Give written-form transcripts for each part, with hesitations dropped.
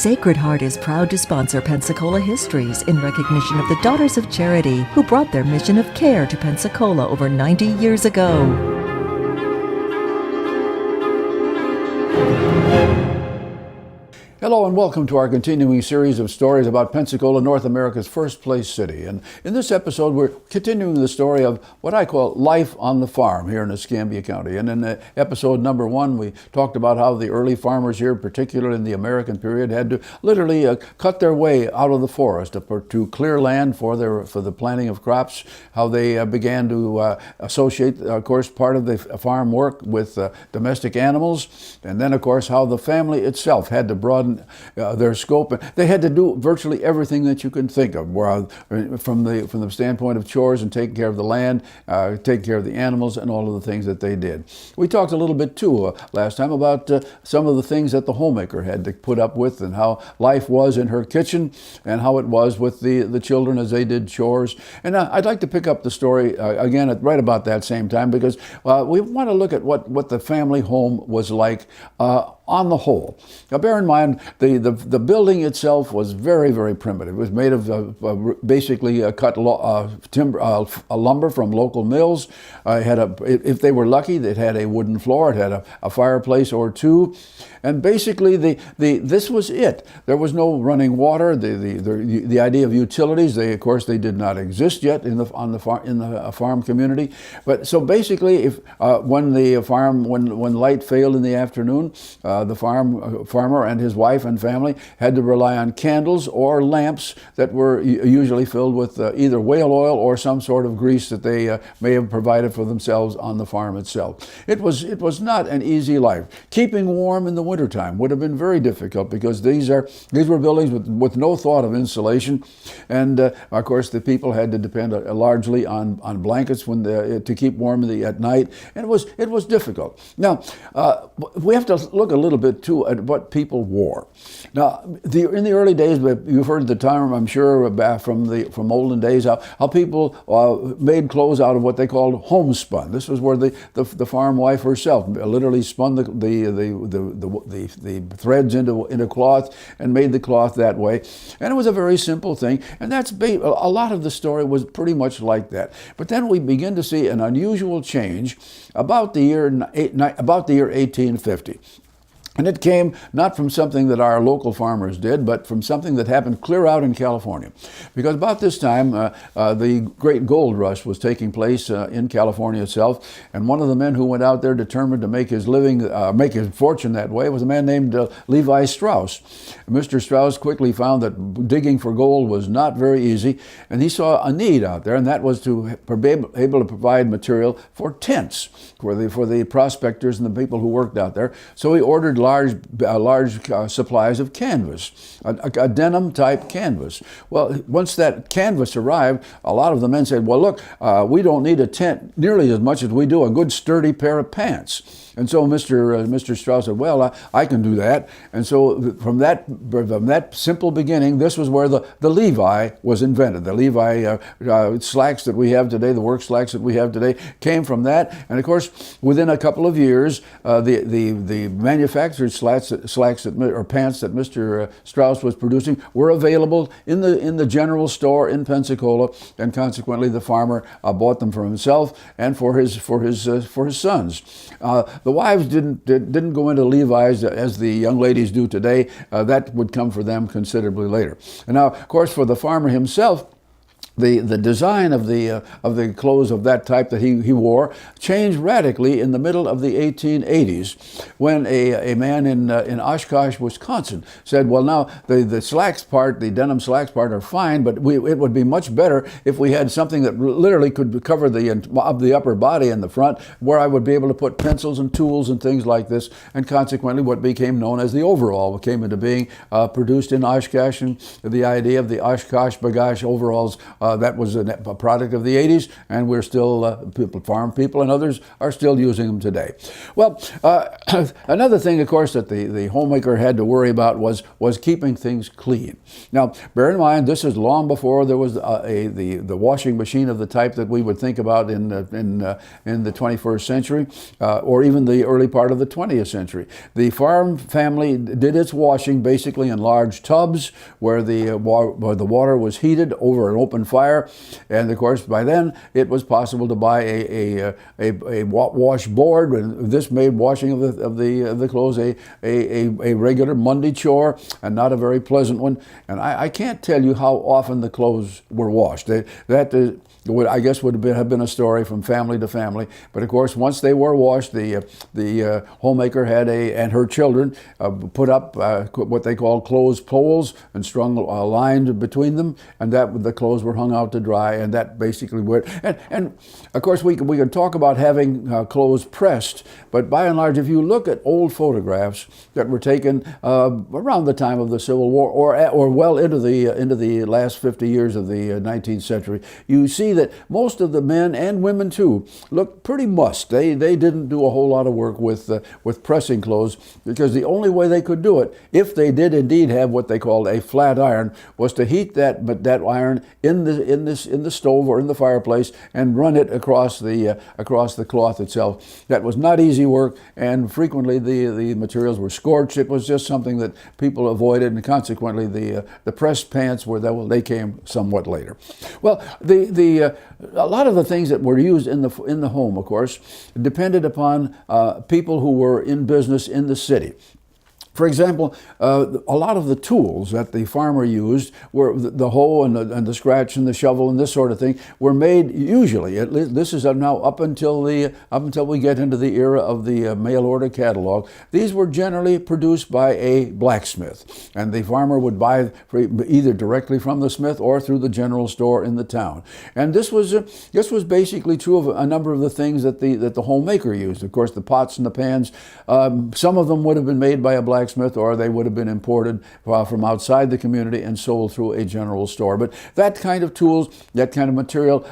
Sacred Heart is proud to sponsor Pensacola Histories in recognition of the Daughters of Charity who brought their mission of care to Pensacola over 90 years ago. Hello and welcome to our continuing series of stories about Pensacola, North America's first place city. And in this episode, we're continuing the story of what I call life on the farm here in Escambia County. And in episode number 1, we talked about how the early farmers here, particularly in the American period, had to literally cut their way out of the forest to clear land for the planting of crops, how they began to associate, of course, part of the farm work with domestic animals, and then, of course, how the family itself had to broaden their scope. They had to do virtually everything that you can think of, from the standpoint of chores and taking care of the land, taking care of the animals, and all of the things that they did. We talked a little bit too last time about some of the things that the homemaker had to put up with, and how life was in her kitchen, and how it was with the children as they did chores. And I'd like to pick up the story again right about that same time, because we want to look at what the family home was like on the whole. Now, bear in mind, the building itself was very, very primitive. It was made of basically cut timber, lumber from local mills. If they were lucky, it had a wooden floor. It had a fireplace or two. And basically, this was it. There was no running water. The idea of utilities, of course, they did not exist yet in the farm community. But so basically, when light failed in the afternoon, the farmer and his wife and family had to rely on candles or lamps that were usually filled with either whale oil or some sort of grease that they may have provided for themselves on the farm itself. It was not an easy life. Keeping warm in the wintertime would have been very difficult, because these were buildings with no thought of insulation, and of course the people had to depend largely on blankets to keep warm at night, and it was difficult. Now we have to look a little bit too at what people wore. Now in the early days, you've heard the term, I'm sure, from olden days, how people made clothes out of what they called homespun. This was where the farm wife herself literally spun the threads into cloth and made the cloth that way. And it was a very simple thing. And a lot of the story was pretty much like that. But then we begin to see an unusual change about the year 1850. And it came not from something that our local farmers did, but from something that happened clear out in California. Because about this time, the great gold rush was taking place in California itself. And one of the men who went out there determined to make his fortune that way was a man named Levi Strauss. Mr. Strauss quickly found that digging for gold was not very easy, and he saw a need out there, and that was to be able to provide material for tents for the prospectors and the people who worked out there. So he ordered large supplies of canvas, a denim type canvas. Well, once that canvas arrived, a lot of the men said, well, look, we don't need a tent nearly as much as we do a good sturdy pair of pants. And so Mr. Strauss said, well, I can do that. And so from that simple beginning, this was where the Levi was invented. The Levi slacks that we have today, the work slacks that we have today, came from that. And of course, within a couple of years, the manufactured slacks or pants that Mr. Strauss was producing were available in the general store in Pensacola, and consequently, the farmer bought them for himself and for his sons. The wives didn't go into Levi's as the young ladies do today. That would come for them considerably later. And now, of course, for the farmer himself, the design of the clothes of that type that he wore changed radically in the middle of the 1880s, when a man in Oshkosh, Wisconsin, said, well, now the slacks part, the denim slacks part are fine, but it would be much better if we had something that literally could cover the upper body and the front, where I would be able to put pencils and tools and things like this. And consequently, what became known as the overall came into being, produced in Oshkosh, and the idea of the Oshkosh Bagash overalls That was a product of the 80s, and we're still, farm people and others are still using them today. Well, another thing, of course, that the homemaker had to worry about was keeping things clean. Now, bear in mind, this is long before there was the washing machine of the type that we would think about in the 21st century, or even the early part of the 20th century. The farm family did its washing basically in large tubs where the water was heated over an open fire, and of course by then it was possible to buy a wash board, and this made washing of the clothes a regular Monday chore and not a very pleasant one. And I can't tell you how often the clothes were washed. I guess would have been a story from family to family. But of course, once they were washed, the homemaker had and her children put up what they called clothes poles and strung a line between them, and that the clothes were hung out to dry, and that basically would. And of course, we can talk about having clothes pressed, but by and large, if you look at old photographs that were taken around the time of the Civil War or well into the last 50 years of the 19th century, you see that most of the men and women too looked pretty mussed. They didn't do a whole lot of work with pressing clothes, because the only way they could do it, if they did indeed have what they called a flat iron, was to heat that iron in the stove or in the fireplace and run it across the cloth itself. That was not easy work, and frequently the materials were scorched. It was just something that people avoided, and consequently the pressed pants they came somewhat later. Well, a lot of the things that were used in the home, of course, depended upon people who were in business in the city. For example, a lot of the tools that the farmer used were the hoe and the scratch and the shovel and this sort of thing were made usually. At least this is now up until we get into the era of the mail order catalog. These were generally produced by a blacksmith, and the farmer would buy either directly from the smith or through the general store in the town. And this was basically true of a number of the things that the homemaker used. Of course, the pots and the pans. Some of them would have been made by a blacksmith, or they would have been imported from outside the community and sold through a general store. But that kind of tools, that kind of material,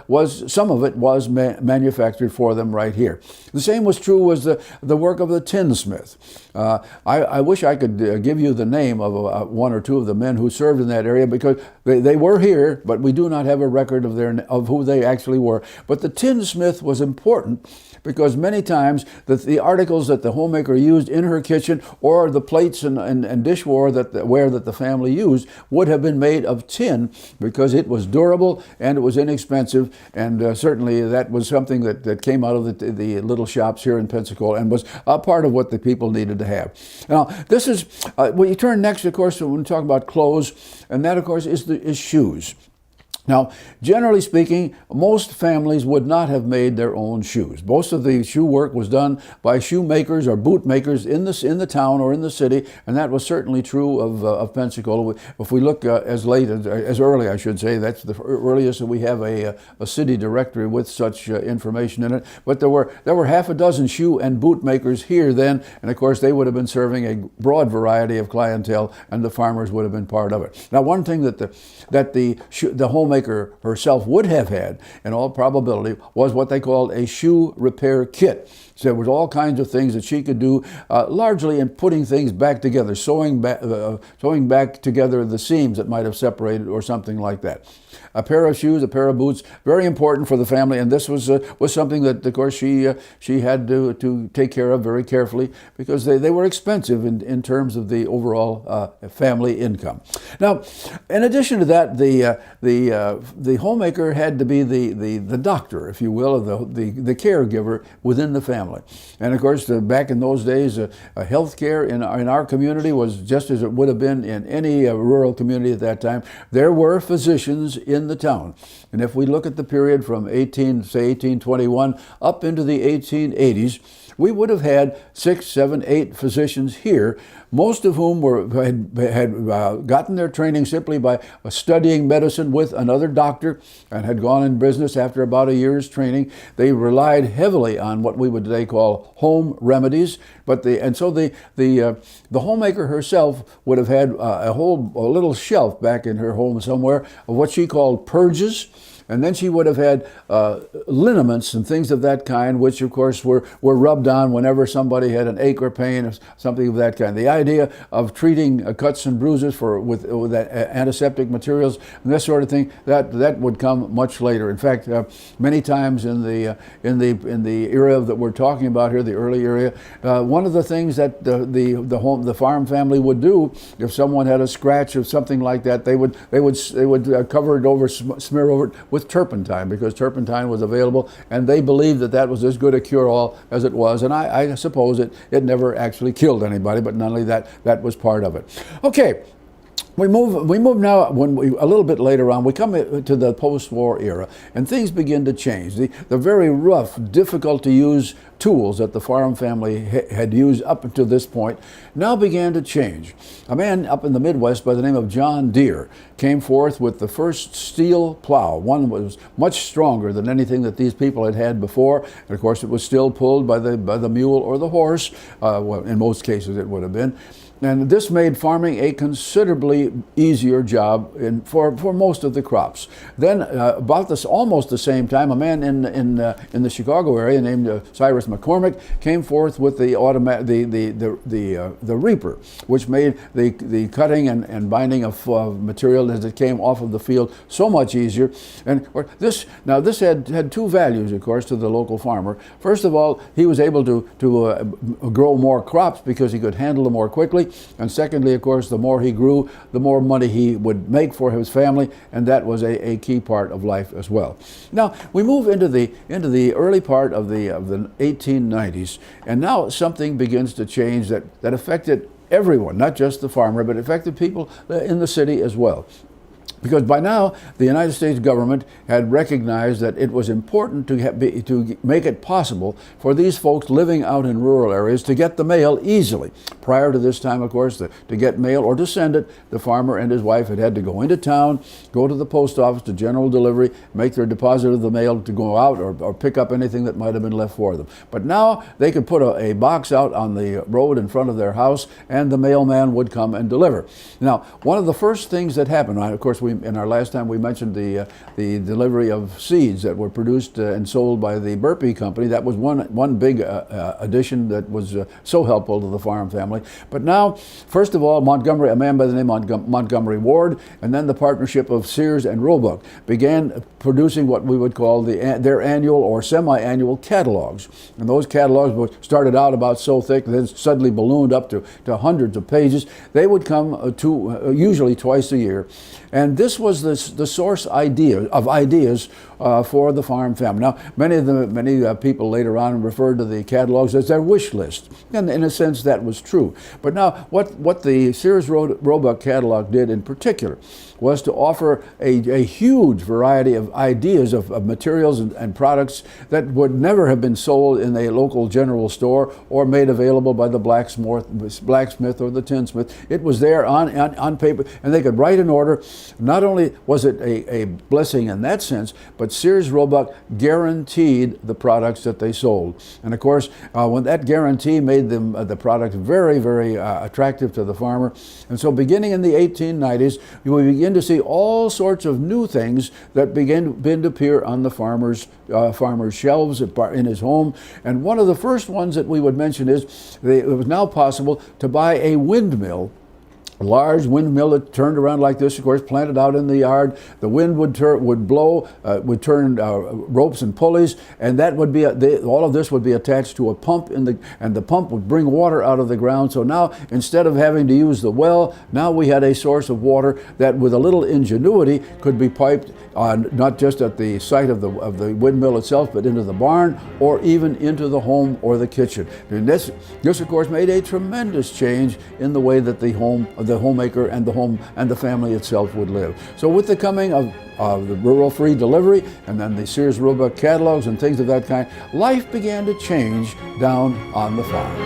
some of it was manufactured for them right here. The same was true was the work of the tinsmith. I wish I could give you the name of one or two of the men who served in that area, because they were here, but we do not have a record of who they actually were. But the tinsmith was important, because many times the articles that the homemaker used in her kitchen, or the plates and dishware that the family used, would have been made of tin, because it was durable and it was inexpensive, and certainly that was something that came out of the little shops here in Pensacola and was a part of what the people needed to have. Now, this is, when you turn next, of course, when we talk about clothes, and that, of course, is shoes. Now, generally speaking, most families would not have made their own shoes. Most of the shoe work was done by shoemakers or bootmakers in the town or in the city, and that was certainly true of Pensacola. If we look as early, I should say, that's the earliest that we have a city directory with such information in it. But there were half a dozen shoe and bootmakers here then, and of course they would have been serving a broad variety of clientele, and the farmers would have been part of it. Now, one thing that the homemaker herself would have had, in all probability, was what they called a shoe repair kit. So there was all kinds of things that she could do, largely in putting things back together, sewing back together the seams that might have separated or something like that. A pair of shoes, a pair of boots, very important for the family, and this was something that, of course, she had to take care of very carefully, because they were expensive in terms of the overall family income. Now, in addition to that, the homemaker had to be the doctor, if you will, the caregiver within the family. And of course, back in those days, health care in our community was just as it would have been in any rural community at that time. There were physicians in the town. And if we look at the period from 1821 up into the 1880s, we would have had 6, 7, 8 physicians here, most of whom had gotten their training simply by studying medicine with another doctor and had gone in business after about a year's training. They relied heavily on what we would today call home remedies, so the homemaker herself would have had a little shelf back in her home somewhere of what she called purges. And then she would have had liniments and things of that kind, which of course were rubbed on whenever somebody had an ache or pain or something of that kind. The idea of treating cuts and bruises with antiseptic materials and this sort of thing, that would come much later. In fact, many times in the era that we're talking about here, the early era, one of the things that the farm family would do if someone had a scratch or something like that, they would cover it over, smear over it with turpentine, because turpentine was available, and they believed that was as good a cure-all as it was. And I suppose it never actually killed anybody, but not only that was part of it. Okay. We move now, a little bit later on, we come to the post-war era, and things begin to change. The very rough, difficult to use tools that the farm family had used up until this point now began to change. A man up in the Midwest by the name of John Deere came forth with the first steel plow. One was much stronger than anything that these people had before, and of course it was still pulled by the mule or the horse. Well, in most cases it would have been. And this made farming a considerably easier job for most of the crops. Then, almost the same time, a man in the Chicago area named Cyrus McCormick came forth with the reaper, which made the cutting and binding of material as it came off of the field so much easier. And this had two values, of course, to the local farmer. First of all, he was able to grow more crops because he could handle them more quickly. And secondly, of course, the more he grew, the more money he would make for his family, and that was a key part of life as well. Now we move into the early part of the 1890s, and now something begins to change that affected everyone, not just the farmer, but affected people in the city as well. Because by now, the United States government had recognized that it was important to make it possible for these folks living out in rural areas to get the mail easily. Prior to this time, of course, to get mail or to send it, the farmer and his wife had to go into town, go to the post office to general delivery, make their deposit of the mail to go out or pick up anything that might have been left for them. But now they could put a box out on the road in front of their house, and the mailman would come and deliver. Now, one of the first things that happened, of course, in our last time we mentioned the delivery of seeds that were produced and sold by the Burpee Company. That was one big addition that was so helpful to the farm family. But now, first of all, a man by the name of Montgomery Ward, and then the partnership of Sears and Roebuck began producing what we would call their annual or semi-annual catalogs. And those catalogs started out about so thick, then suddenly ballooned up to hundreds of pages. They would come usually twice a year. And this was the source of ideas for the farm family. Now, many people later on referred to the catalogs as their wish list, and in a sense that was true. But now, what the Sears Roebuck catalog did in particular was to offer a huge variety of ideas of materials and products that would never have been sold in a local general store or made available by the blacksmith or the tinsmith. It was there on paper, and they could write an order. Not only was it a blessing in that sense, but Sears Roebuck guaranteed the products that they sold. And of course, when that guarantee made the product very, very attractive to the farmer. And so beginning in the 1890s, we begin to see all sorts of new things that begin to appear on the farmer's shelves in his home. And one of the first ones that we would mention is it was now possible to buy a windmill. A large windmill that turned around like this, of course, planted out in the yard. The wind would blow, would turn ropes and pulleys, and that would be all of this would be attached to a pump and the pump would bring water out of the ground. So now, instead of having to use the well, now we had a source of water that, with a little ingenuity, could be piped not just at the site of the windmill itself, but into the barn or even into the home or the kitchen. And this of course, made a tremendous change in the way that the the homemaker and the home and the family itself would live. So with the coming of the rural free delivery and then the Sears Roebuck catalogs and things of that kind, life began to change down on the farm.